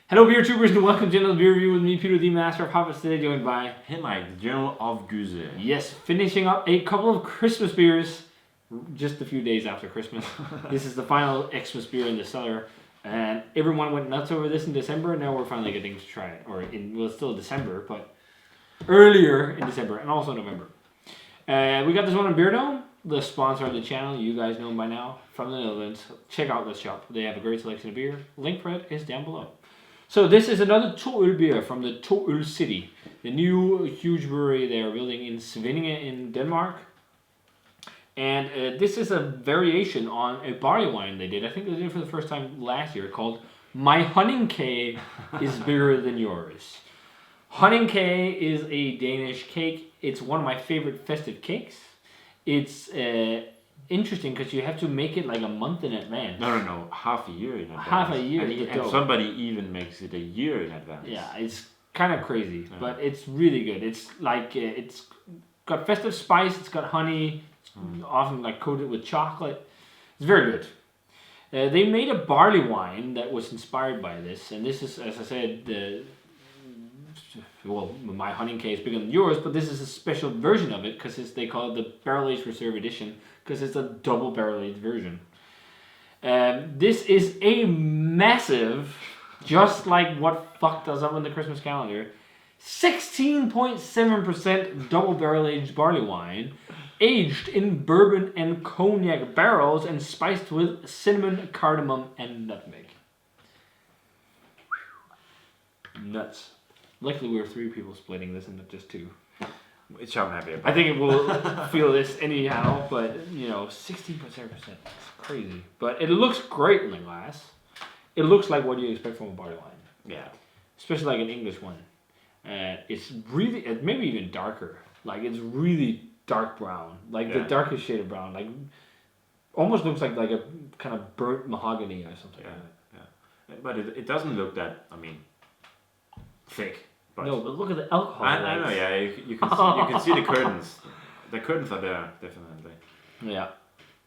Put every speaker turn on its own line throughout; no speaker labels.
Hello, beer troopers, and welcome to another beer review with me, Peter, the master of Hoppets, today joined by
Mike, the General of Goose.
Yes, finishing up a couple of Christmas beers just a few days after Christmas. This is the final Xmas beer in the cellar, and everyone went nuts over this in December, and now we're finally getting to try it. It's still December, but earlier in December, and also November. We got this one in Beer Dome, the sponsor of the channel. You guys know them by now, from the Netherlands. Check out this shop. They have a great selection of beer. Link for it is down below. So this is another 2 beer from the 2 City, the new huge brewery they are building in Svinninge in Denmark. And this is a variation on a barley wine they did. I think they did it for the first time last year, called My Honningkage is Bigger Than Yours. Honningkage is a Danish cake. It's one of my favorite festive cakes. It's interesting because you have to make it like a month in advance.
No, half a year in advance.
Half a year.
And somebody even makes it a year in advance.
Yeah, it's kind of crazy, but it's really good. It's like it's got festive spice. It's got honey. It's often like coated with chocolate. It's very good. They made a barley wine that was inspired by this, and this is, as I said, my Honningkage is bigger than yours, but this is a special version of it because they call it the Barrel Aged Reserve Edition because it's a double barrel aged version. This is a massive, just like what fucked us up on the Christmas calendar, 16.7% double barrel aged barley wine, aged in bourbon and cognac barrels and spiced with cinnamon, cardamom, and nutmeg. Nuts. Luckily, we were 3 people splitting this into just 2.
Which I'm happy about.
I think it will feel this anyhow, but 16.7%. It's crazy. But it looks great in the glass. It looks like what you expect from a barley wine.
Yeah.
Especially like an English one. It's really, maybe even darker. Like it's really dark brown. Like the darkest shade of brown. Like almost looks like a kind of burnt mahogany or something.
Yeah. But it doesn't look that, thick. But
no, but look at the alcohol.
I know, yeah. You can see the curtains. The curtains are there, definitely.
Yeah.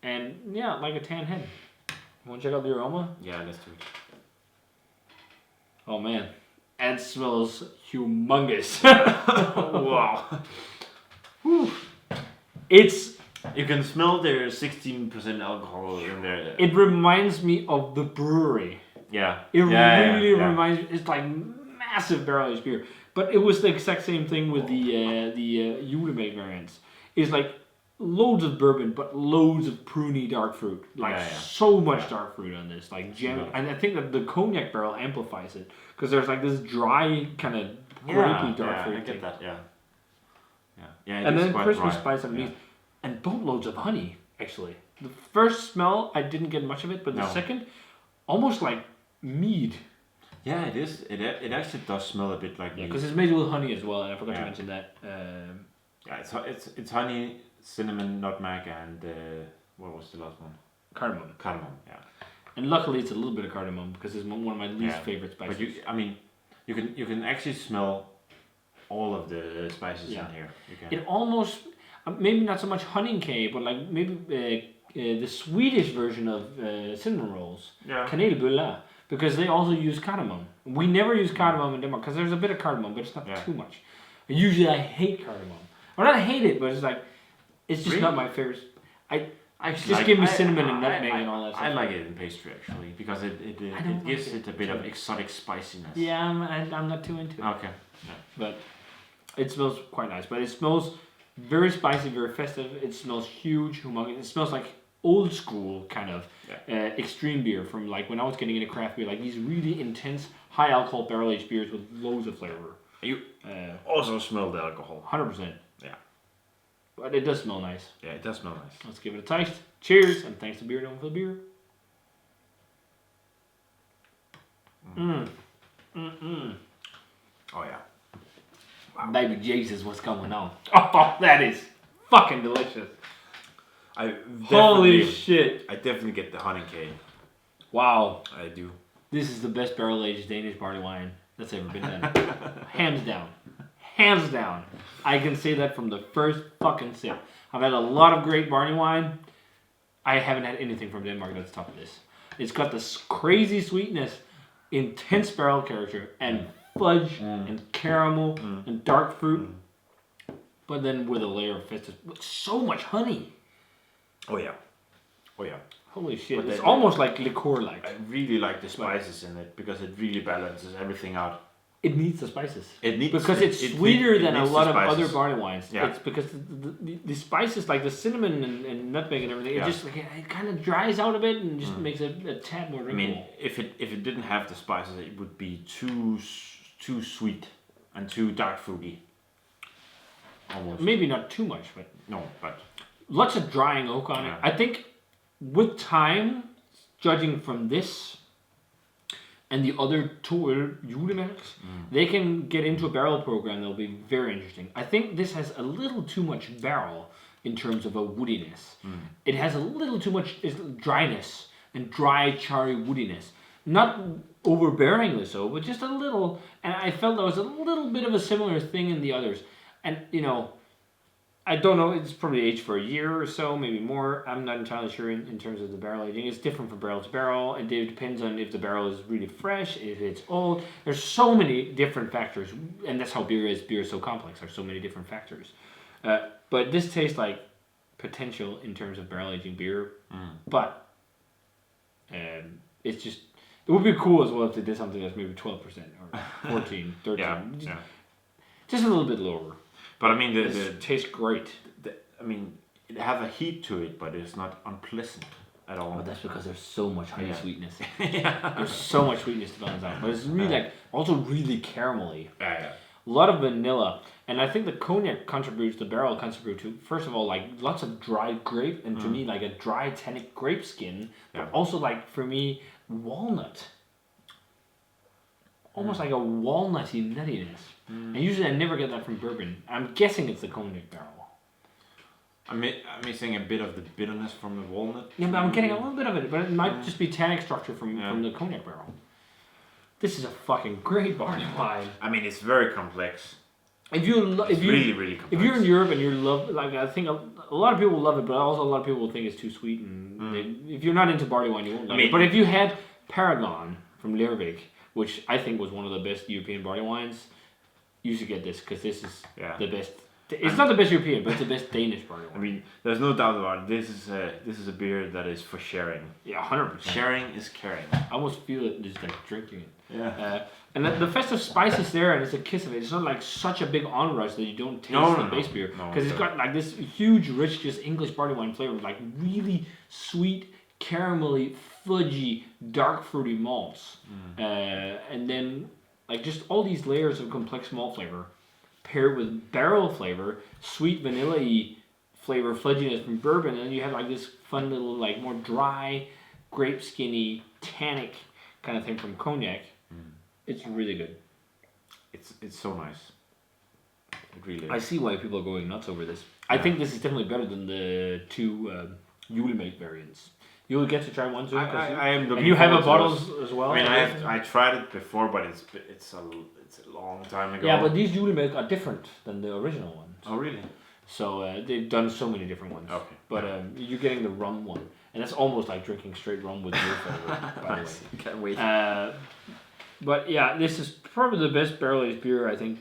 And yeah, like a tan head. You want to check out the aroma?
Yeah, let's do it.
Oh man. That smells humongous.
Wow.
Whew.
You can smell their 16% alcohol in there.
It reminds me of the Brewery.
Yeah.
It really reminds me. It's like massive barrel aged beer. But it was the exact same thing with the Julemake variants. It's like loads of bourbon, but loads of pruny dark fruit. Like so much dark fruit on this. Like jam. And I think that the cognac barrel amplifies it. Because there's like this dry kind of grapey dark fruit.
I get that, yeah.
And then Christmas spice underneath. And boatloads of honey, actually. The first smell, I didn't get much of it. But the second, almost like mead.
Yeah, it is. It actually does smell a bit like mead.
Because it's made with honey as well, and I forgot to mention that.
It's honey, cinnamon, nutmeg, and what was the last one?
Cardamom.
Cardamom, yeah.
And luckily, it's a little bit of cardamom because it's one of my least favorite spices.
But you can actually smell all of the spices in here.
It almost, maybe not so much Honningkage, but like maybe the Swedish version of cinnamon rolls, kanelbulle. Because they also use cardamom. We never use cardamom in Denmark because there's a bit of cardamom, but it's not too much. Usually I hate cardamom. Or not hate it, but it's like, it's just not my favorite. Just give me cinnamon and nutmeg and all that stuff.
I like it in pastry actually because it gives it a bit of exotic spiciness.
Yeah, I'm not too into it.
Okay. Yeah.
But it smells quite nice. But it smells very spicy, very festive. It smells huge, humongous. It smells like old school kind of extreme beer from like when I was getting into craft beer, like these really intense high alcohol barrel aged beers with loads of flavor.
You also smell the alcohol.
100%. Yeah. But it does smell nice.
Yeah, it does smell nice.
Let's give it a taste. Cheers, and thanks to Beer Dome for the beer.
Oh yeah.
Wow. Baby Jesus, what's going on? Oh, that is fucking delicious. Holy shit.
I definitely get the Honningkage.
Wow.
I do.
This is the best barrel aged Danish barley wine that's ever been done. Hands down. Hands down. I can say that from the first fucking sip. I've had a lot of great barley wine. I haven't had anything from Denmark that's top of this. It's got this crazy sweetness, intense barrel character and fudge and caramel and dark fruit, but then with a layer of festive, with so much honey.
Oh yeah.
Holy shit!
But
It's almost like liqueur-like.
I really like the spices in it because it really balances everything out.
It needs the spices.
It needs
because it's sweeter than a lot of other barley wines. Yeah. It's because the spices like the cinnamon and nutmeg and everything. It just like it kind of dries out a bit and just makes it a tad more drinkable.
I mean, if it didn't have the spices, it would be too sweet and too dark fruity. Almost.
Maybe not too much, but
no, but
lots of drying oak on it. I think with time, judging from this and the other two julemärks, they can get into a barrel program that'll be very interesting. I think this has a little too much barrel in terms of a woodiness. It has a little too much dryness and dry, charry woodiness. Not overbearingly so, but just a little. And I felt there was a little bit of a similar thing in the others. And, you know, I don't know, it's probably aged for a year or so, maybe more. I'm not entirely sure in terms of the barrel aging. It's different from barrel to barrel. It depends on if the barrel is really fresh, if it's old. There's so many different factors, and that's how beer is. Beer is so complex. There's so many different factors. But this tastes like potential in terms of barrel aging beer. But it's just, it would be cool as well if they did something that's maybe 12% or 14, 13. Just a little bit lower.
But I mean,
it tastes great.
I mean, it has a heat to it, but it's not unpleasant at all.
But that's because there's so much honey sweetness. There's so much sweetness to balance out. But it's really like also really caramelly. A lot of vanilla, and I think the cognac contributes. The barrel contributes to, first of all, like lots of dried grape, and to me like a dry tannic grape skin. But also like for me walnut. Almost like a walnutty nuttiness. And usually I never get that from bourbon. I'm guessing it's the cognac barrel.
I'm missing a bit of the bitterness from the walnut.
Yeah, but I'm getting a little bit of it, but it might just be tannic structure from the cognac barrel. This is a fucking great barley wine.
I mean, it's very complex.
If you
really complex.
If you're in Europe and you love, like I think a lot of people love it, but also a lot of people think it's too sweet. And if you're not into barley wine, you won't like it. But if you had Paragon from Lervig, which I think was one of the best European barley wines, you should get this because this is the best. It's not the best European, but it's the best Danish barley wine.
I mean, there's no doubt about it. This is a beer that is for sharing.
Yeah, 100%.
Sharing is caring.
I almost feel it just like drinking it.
Yeah.
And the festive spice is there, and it's a kiss of it. It's not like such a big onrush that you don't taste the base beer, because it's got like this huge, rich, just English barley wine flavor, like really sweet, caramelly, fudgy, dark fruity malts, and then like just all these layers of complex malt flavor, paired with barrel flavor, sweet vanilla-y flavor, fudginess from bourbon, and then you have like this fun little like more dry, grape skinny, tannic kind of thing from cognac. It's really good.
It's so nice. It really is.
I see why people are going nuts over this. I think this is definitely better than the two Julemate variants. You'll get to try one soon.
I am looking.
And you have a bottle
those
as well.
I mean, I tried it before, but it's a long time ago.
Yeah, but these Julemate are different than the original ones.
Oh really?
So they've done so many different ones.
Okay.
But you're getting the rum one, and that's almost like drinking straight rum with beer flavor. By the way,
can't wait.
But yeah, this is probably the best barrel-aged beer I think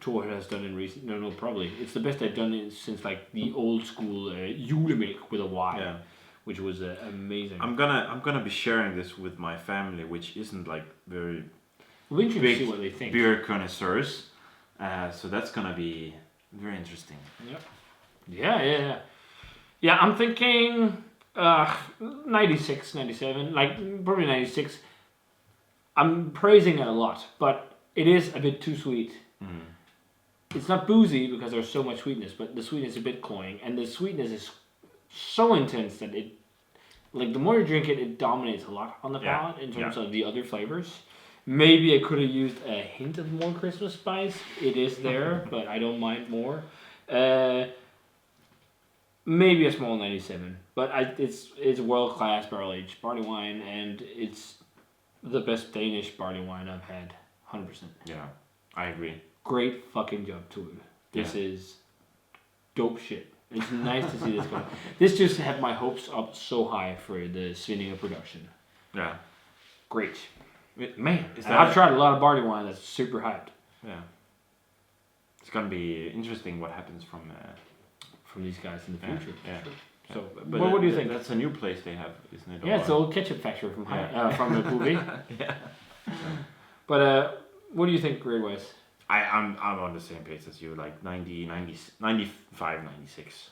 Tor has done in recent. No, probably it's the best they've done since like the old school Julemate with a Y.
Yeah.
Which was amazing.
I'm gonna be sharing this with my family, which isn't like very
we'll be interested to see what they think.
Beer connoisseurs. So that's gonna be very interesting.
Yep. Yeah. Yeah, I'm thinking 96, 97, like probably 96. I'm praising it a lot, but it is a bit too sweet. It's not boozy because there's so much sweetness, but the sweetness is a bit cloying, and the sweetness is so intense that it, like the more you drink it, it dominates a lot on the palate in terms of the other flavors. Maybe I could have used a hint of more Christmas spice. It is there, but I don't mind more. Maybe a small 97, but it's world class barrel aged barley wine, and it's the best Danish barley wine I've had, 100%.
Yeah, I agree.
Great fucking job to it. This is dope shit. It's nice to see this going. This just had my hopes up so high for the Svinninge production.
Yeah.
Great. Man,
Is
and
that
I've tried a lot of barley wine that's super hyped
Yeah. It's gonna be interesting what happens
from these guys in the
yeah,
future.
yeah.
So,
But
what do you think?
That's a new place they have, isn't it?
Yeah, it's the
Or-
old ketchup factory from
Yeah.
from the movie.
yeah.
But what do you think grade wise?
I'm on the same pace as you, like 90, 90, 95, 96.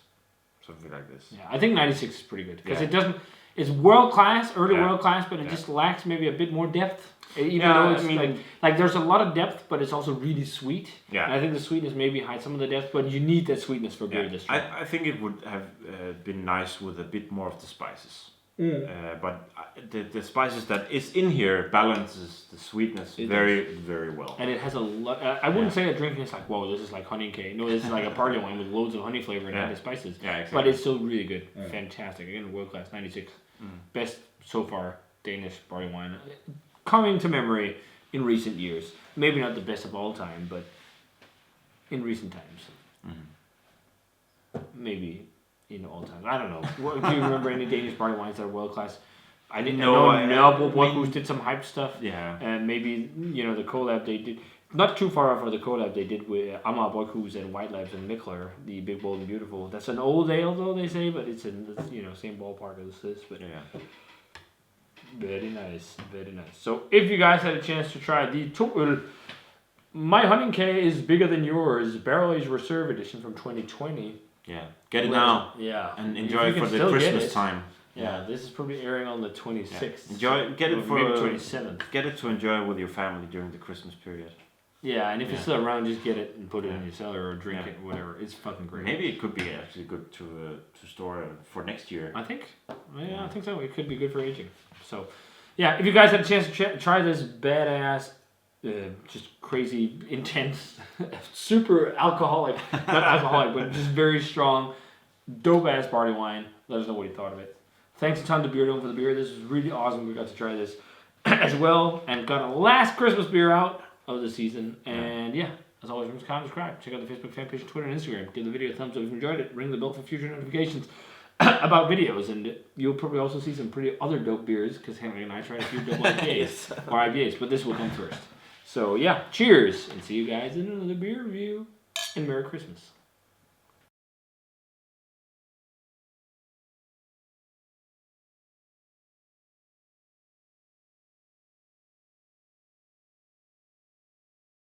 Something like this.
Yeah, I think 96 is pretty good because
Yeah.
it doesn't. It's world class, early
Yeah.
world class, but it
Yeah.
just lacks maybe a bit more depth. Even
Yeah,
though
I
it's
mean-
like there's a lot of depth, but it's also really sweet.
Yeah.
And I think the sweetness maybe hides some of the depth, but you need that sweetness for beer
Yeah.
this strong.
I think it would have been nice with a bit more of the spices. But the spices that is in here balances the sweetness
It
very well.
And it has a lot. I wouldn't
Yeah.
say a drink is like, whoa, this is like Honningkage. No, this is like a party wine with loads of honey flavor and
Yeah.
added spices.
Yeah, exactly.
But it's still really good.
Yeah.
Fantastic. Again, world class 96.
Mm.
Best so far Danish barley wine. Coming to memory in recent years. Maybe not the best of all time, but in recent times. Maybe in all time. I don't know. Do you remember any Danish barley wines that are world class? I didn't know. Noble Bocuse did some hype stuff.
Yeah.
And maybe, the collab they did, not too far off of the collab they did with Amager Bocuse and White Labs and Mikler, the Big Bold and Beautiful. That's an old ale though, they say, but it's in the same ballpark as this. But
Yeah.
very nice, very nice. So if you guys had a chance to try the Toøl, my Honningkage is bigger than yours. Barrel Age Reserve Edition from 2020.
Yeah. Get it now
Yeah.
and
If
enjoy
you
it
can
for the
still get
Christmas
it.
time.
Yeah, this is probably airing on the 26th.
Get it
or
for
maybe 27th.
Get it to enjoy with your family during the Christmas period.
Yeah, and if
Yeah.
it's still around, just get it and put it in
Yeah.
your cellar or drink
Yeah.
it, whatever. It's fucking great.
Maybe it could be actually good to store for next year.
I think. Yeah, I think so. It could be good for aging. So, yeah, if you guys had a chance to try this badass, just crazy, intense, super alcoholic, not alcoholic, but just very strong, dope ass barley wine, let us know what you thought of it. Thanks a ton to Beer Dome for the beer. This was really awesome. We got to try this as well and got a last Christmas beer out of the season. And yeah, as always, remember to comment, subscribe. Check out the Facebook fan page, Twitter, and Instagram. Give the video a thumbs up if you enjoyed it. Ring the bell for future notifications about videos. And you'll probably also see some pretty other dope beers because Henry and I tried a few dope IPAs or IPAs, but this will come first. So yeah, cheers and see you guys in another beer review. And Merry Christmas.